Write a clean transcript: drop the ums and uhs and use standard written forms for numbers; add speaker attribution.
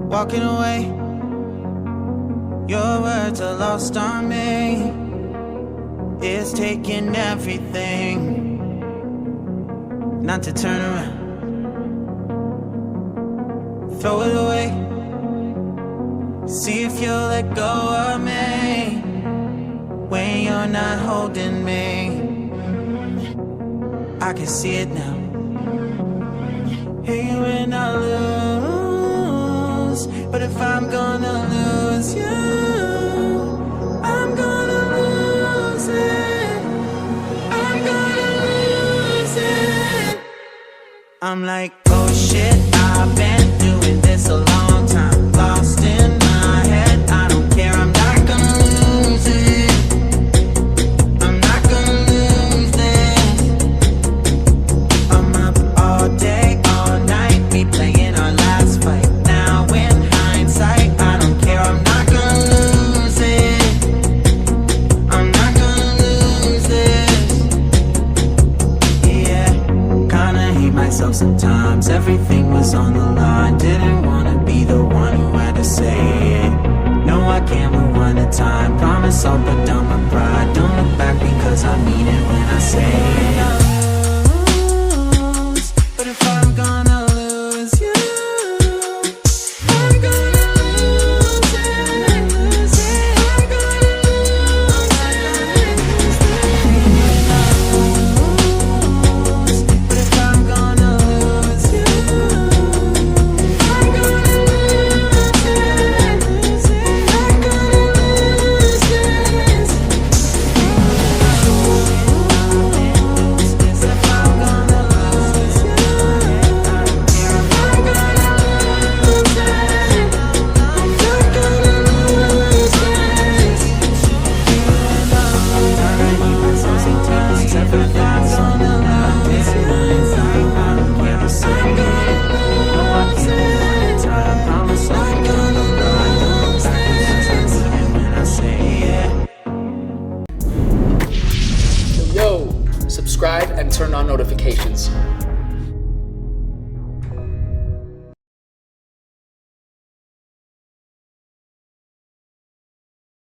Speaker 1: walking away. Your words are lost on me. It's taking everything not to turn around. Throw it away. See if you'll let go of me when you're not holding me. I can see it now. Hey, when I lose, but if I'm gonna lose you, I'm gonna lose it. I'm gonna lose it. I'm like, oh shit, I've been doing this a long time. Lost in my head, I don't care, I'm not gonna lose it. I'm not gonna lose this. I'm up all day, all night, replaying our last fight. Now in hindsight, I don't care, I'm not gonna lose it. I'm not gonna lose this. Yeah, kinda hate myself sometimes. Everything was on the line. Didn't wanna be the one who had to say it. No, I can't rewind the time. Promise I'll put down my pride. Don't look back because I mean it when I say it. But if I'm gonna lose you, I'm gonna lose it. I'm gonna lose it. But if I'm gonna lose you, I'm gonna lose it. I'm gonna lose this. If I'm gonna lose you, I'm gonna lose it. I'm gonna lose this. Sometimes everything's on the line. I don't care to say it. No, I can't time. Promise I'm gonna lose this. When I say it.
Speaker 2: Yo, subscribe and turn on notifications.